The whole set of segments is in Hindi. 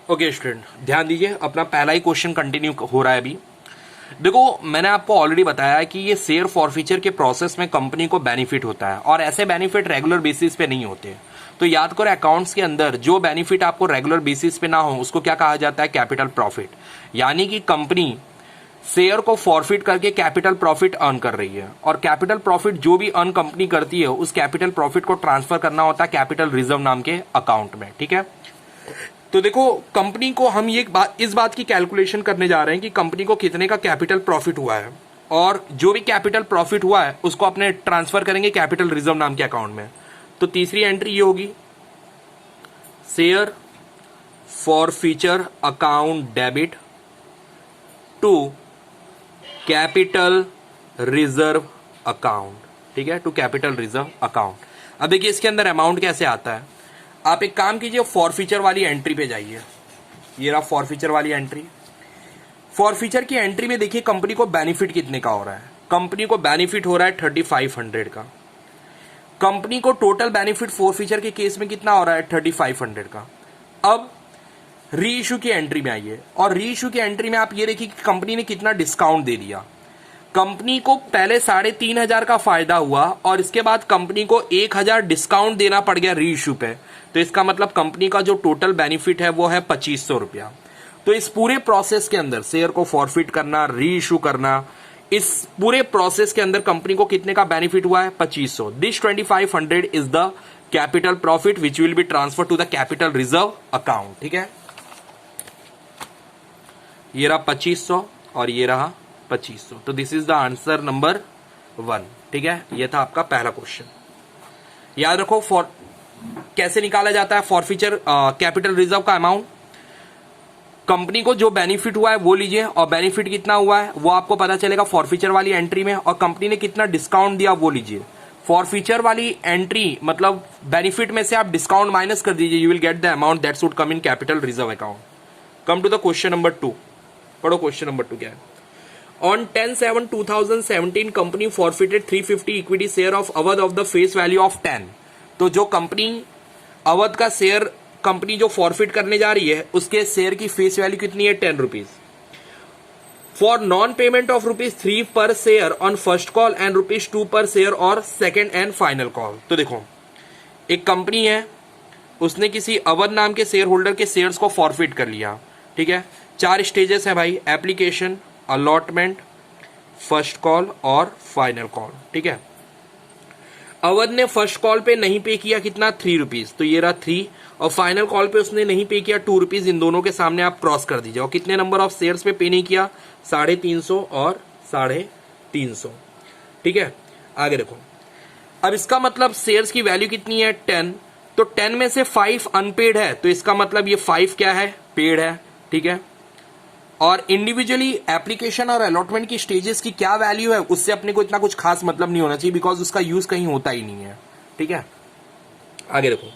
ओके स्टूडेंट, ध्यान दीजिए, अपना पहला ही क्वेश्चन कंटिन्यू हो रहा है अभी। देखो, मैंने आपको ऑलरेडी बताया है कि ये शेयर फॉरफीचर के प्रोसेस में कंपनी को बेनिफिट होता है और ऐसे बेनिफिट रेगुलर बेसिस पे नहीं होते। तो याद करो, अकाउंट्स के अंदर जो बेनिफिट आपको रेगुलर बेसिस पे ना हो उसको क्या कहा जाता है? Capital profit. यानी कि कंपनी शेयर को फॉरफिट करके कैपिटल प्रॉफिट अर्न कर रही है और कैपिटल प्रॉफिट जो भी अर्न कंपनी करती है उस कैपिटल प्रॉफिट को ट्रांसफर करना होता है कैपिटल रिजर्व नाम के अकाउंट में। ठीक है, तो देखो, कंपनी को हम ये इस बात की कैलकुलेशन करने जा रहे हैं कि कंपनी को कितने का कैपिटल प्रॉफिट हुआ है और जो भी कैपिटल प्रॉफिट हुआ है उसको अपने ट्रांसफर करेंगे कैपिटल रिजर्व नाम के अकाउंट में। तो तीसरी एंट्री ये होगी, share forfeiture account debit to capital reserve account. ठीक है, टू कैपिटल रिजर्व अकाउंट। अब देखिए इसके अंदर अमाउंट कैसे आता है। आप एक काम कीजिए, फॉरफीचर वाली एंट्री पे जाइए। ये रहा फॉरफीचर वाली एंट्री। फॉरफीचर की एंट्री में देखिए कंपनी को बेनिफिट कितने का हो रहा है। कंपनी को बेनिफिट हो रहा है 3500 का। कंपनी को टोटल बेनिफिट फॉरफीचर के केस में कितना हो रहा है? 3500 का। अब री इशू की एंट्री में आइए और री इशू की एंट्री में आप ये देखिए कि कंपनी ने कितना डिस्काउंट दे दिया। कंपनी को पहले 3500 का फायदा हुआ और इसके बाद कंपनी को 1000 डिस्काउंट देना पड़ गया री इशू पे। तो इसका मतलब कंपनी का जो टोटल बेनिफिट है वो है 2500 रुपया। तो इस पूरे प्रोसेस के अंदर शेयर को फॉरफिट करना, री इशू करना, इस पूरे प्रोसेस के अंदर कंपनी को कितने का बेनिफिट हुआ है? 2500। This 2500 is the capital profit which will be transfer to the capital reserve account. ठीक है, ये रहा 2500 और ये रहा 2500। तो this is the answer number 1। ठीक है, ये था आपका पहला क्वेश्चन। याद रखो, कैसे निकाला जाता है फॉरफीचर कैपिटल रिजर्व का अमाउंट। कंपनी को जो बेनिफिट हुआ है वो लीजिए और बेनिफिट कितना हुआ है वो आपको पता चलेगा फॉरफीचर वाली एंट्री में, और कंपनी ने कितना डिस्काउंट दिया वो लीजिए। फॉरफीचर वाली एंट्री मतलब बेनिफिट में से आप डिस्काउंट माइनस कर दीजिए, you will get the amount that should come in capital reserve account. Come to the question number 2। पढ़ो क्वेश्चन नंबर 2 क्या है। On 10/7/2017, company forfeited 350 equity share of अवध of the face value of 10। तो जो कंपनी अवध का शेयर कंपनी जो फॉरफिट करने जा रही है उसके शेयर की फेस वैल्यू कितनी है? 10 rupees. For non payment of ₹3 पर share on first call and ₹2 पर शेयर और सेकेंड एंड फाइनल कॉल। तो देखो, एक कंपनी है, उसने किसी अवध नाम के शेयर होल्डर के शेयर्स को फॉरफिट कर लिया। ठीक है, 4 स्टेजेस है भाई, एप्लीकेशन, अलॉटमेंट, फर्स्ट कॉल और फाइनल कॉल। ठीक है, अवध ने फर्स्ट कॉल पे नहीं पे किया कितना? 3 रुपीज। तो ये रहा 3, और फाइनल कॉल पे उसने नहीं पे किया 2 रुपीज। इन दोनों के सामने आप क्रॉस कर दीजिए। और कितने नंबर ऑफ शेयर्स पे नहीं किया? 350 और 350। ठीक है, आगे देखो। अब इसका मतलब शेयर्स की वैल्यू कितनी है? 10। तो 10 में से 5 अनपेड है, तो इसका मतलब ये 5 क्या है? पेड है। ठीक है, और इंडिविजुअली एप्लीकेशन और अलॉटमेंट की स्टेजेस की क्या वैल्यू है उससे अपने को इतना कुछ खास मतलब नहीं होना चाहिए, बिकॉज उसका यूज कहीं होता ही नहीं है। ठीक है, आगे देखो।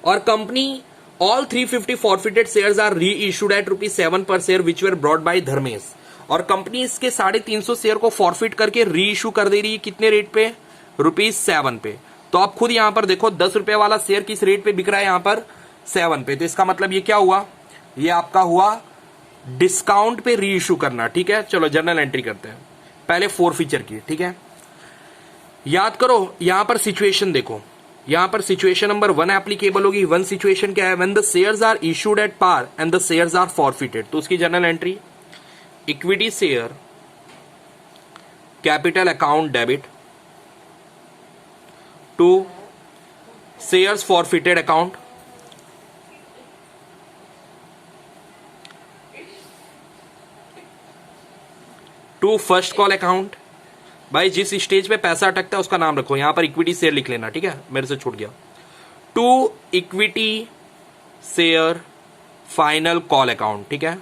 और company all 350 forfeited shares are reissued at ₹7 per share which were brought by Dharmesh. और कंपनी इसके 350 शेयर को फॉरफिट करके री इशू कर दे रही है कितने रेट पे? ₹7 पे। तो आप खुद यहां पर देखो, 10 रुपए वाला शेयर किस रेट पे बिक रहा है? यहां पर 7 पे। तो इसका मतलब ये क्या हुआ? ये आपका हुआ डिस्काउंट पे री इशू करना। ठीक है, चलो जर्नल एंट्री करते हैं पहले फॉरफीचर की। ठीक है, याद करो, यहां पर सिचुएशन देखो, यहां पर सिचुएशन नंबर 1 एप्लीकेबल होगी। 1 सिचुएशन क्या है? When the shares are issued at par and the shares are forfeited. तो उसकी journal entry, equity share capital account debit to shares forfeited account to first call account. भाई जिस स्टेज पे पैसा अटकता है उसका नाम रखो, यहां पर इक्विटी शेयर लिख लेना। ठीक है, मेरे से छूट गया। To equity share final call account. ठीक है,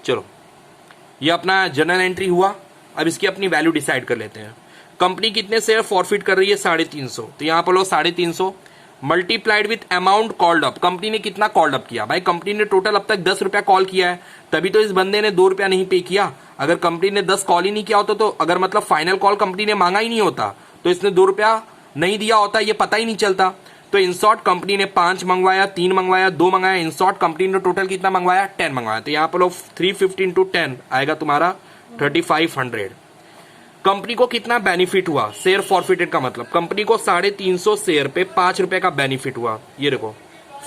चलो ये अपना जनरल एंट्री हुआ। अब इसकी अपनी वैल्यू डिसाइड कर लेते हैं। कंपनी कितने शेयर फॉरफिट कर रही है? 350। तो यहां पर लो 350 multiplied with amount called up. Company ने कितना कॉल्ड अप किया? भाई कंपनी ने टोटल अब तक 10 रुपया कॉल किया है, तभी तो इस बंदे ने 2 रुपया नहीं पे किया। अगर कंपनी ने 10 कॉल ही नहीं किया होता, तो अगर मतलब फाइनल कॉल कंपनी ने मांगा ही नहीं होता, तो इसने 2 रुपया नहीं दिया होता, ये पता ही नहीं चलता। तो इन शॉर्ट कंपनी ने 5 मंगवाया, 3 मंगवाया, 2 मंगाया, इन शॉर्ट कंपनी ने टोटल कितना मंगवाया, 10 मंगवाया। तो यहाँ पर लो 350 इंटू 10 आएगा तुम्हारा 3500। कंपनी को कितना बेनिफिट हुआ, शेयर फॉरफिटेड का मतलब कंपनी को 350 शेयर पे 5 रुपए का बेनिफिट हुआ, ये देखो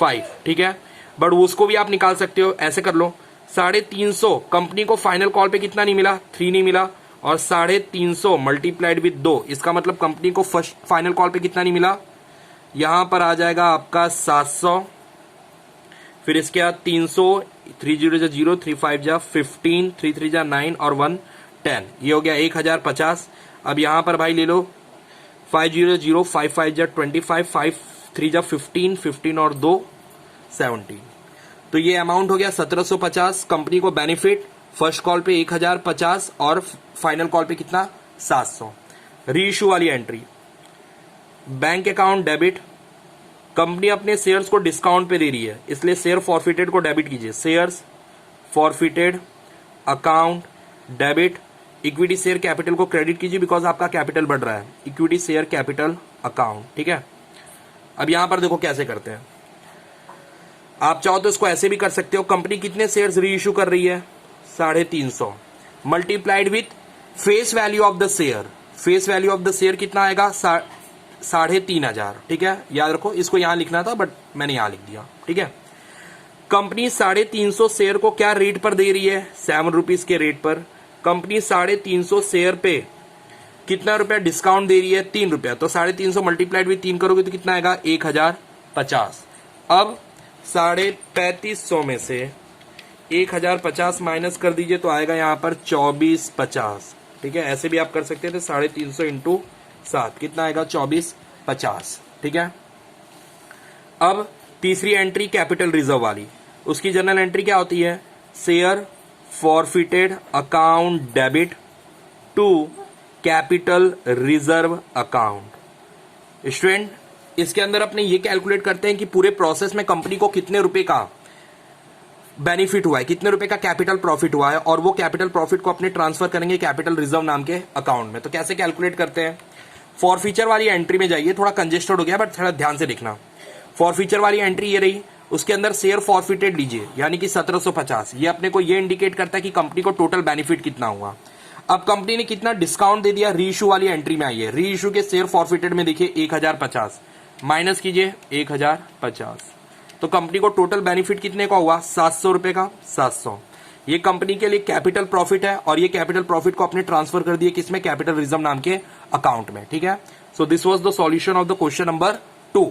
5, ठीक है। बट उसको भी आप निकाल सकते हो, ऐसे कर लो 350 कंपनी को फाइनल कॉल पे कितना नहीं मिला, 3 नहीं मिला, और 350 मल्टीप्लाइड विद 2, इसका मतलब कंपनी को फर्स्ट फाइनल कॉल पे कितना नहीं मिला, यहां पर आ जाएगा आपका 700, फिर इसके बाद 300, 3 0 जा 0, 3 5 जा 15, 3 3 जा 9 और 1 10, ये हो गया 1050। अब यहां पर भाई ले लो 5 0 0, 5 5 जा 25, 5 3 जा 15, 15 और 2 17, तो ये अमाउंट हो गया 1750। कंपनी को बेनिफिट फर्स्ट कॉल पे 1050 और फाइनल कॉल पे कितना 700। रीइश्यू वाली entry, bank account debit, company अपने शेयर्स को डिस्काउंट पे दे रही है, इसलिए शेयर फॉरफिटेड को डेबिट कीजिए, shares forfeited account debit. Equity share capital को क्रेडिट कीजिए बिकॉज आपका कैपिटल बढ़ रहा है, इक्विटी शेयर कैपिटल अकाउंट, ठीक है। अब यहां पर देखो कैसे करते हैं, आप चाहो तो इसको ऐसे भी कर सकते हो, कंपनी कितने शेयर्स री इश्यू कर रही है 350 multiplied with face value of the share, face value of the share कितना आएगा 3500, ठीक है। याद रखो इसको यहां लिखना था बट मैंने यहां लिख दिया, ठीक है। कंपनी 350 शेयर को क्या रेट पर दे रही है, 7 रुपीज के रेट पर। कंपनी 350 शेयर पे कितना रुपया डिस्काउंट दे रही है, 3 रुपया, तो 350 मल्टीप्लाइड विथ 3 करोगे तो कितना आएगा 1050। अब 3500 में से 1050 माइनस कर दीजिए तो आएगा यहां पर 2450, ठीक है। ऐसे भी आप कर सकते थे 350 इंटू 7 कितना आएगा 2450, ठीक है। अब तीसरी एंट्री कैपिटल रिजर्व वाली, उसकी जनरल एंट्री क्या होती है, share forfeited account debit to capital reserve account. Student इसके अंदर अपने ये कैलकुलेट करते हैं कि पूरे प्रोसेस में कंपनी को कितने रुपए का बेनिफिट हुआ है, कितने रुपए का कैपिटल प्रॉफिट हुआ है, और वो कैपिटल प्रॉफिट को अपने ट्रांसफर करेंगे कैपिटल रिजर्व नाम के अकाउंट में। तो कैसे कैलकुलेट करते हैं, फॉरफीचर वाली एंट्री में जाइए, थोड़ा कंजेस्टेड हो गया बट थोड़ा ध्यान से देखना। फॉरफीचर वाली एंट्री ये रही, उसके अंदर शेयर फॉरफिटेड लीजिए यानी कि 1750, ये अपने को ये इंडिकेट करता है कि कंपनी को टोटल बेनिफिट कितना हुआ। अब कंपनी ने कितना डिस्काउंट दे दिया, री इशू वाली एंट्री में आइए, री इशू के शेयर फॉरफिटेड में देखिए 1050 माइनस कीजिए 1050, तो कंपनी को टोटल बेनिफिट कितने का हुआ 700 रुपए का, 700। ये कंपनी के लिए कैपिटल प्रॉफिट है और ये कैपिटल प्रॉफिट को अपने ट्रांसफर कर दिए किसमें, कैपिटल रिजर्व नाम के अकाउंट में, ठीक है। So this was the solution of the question number 2।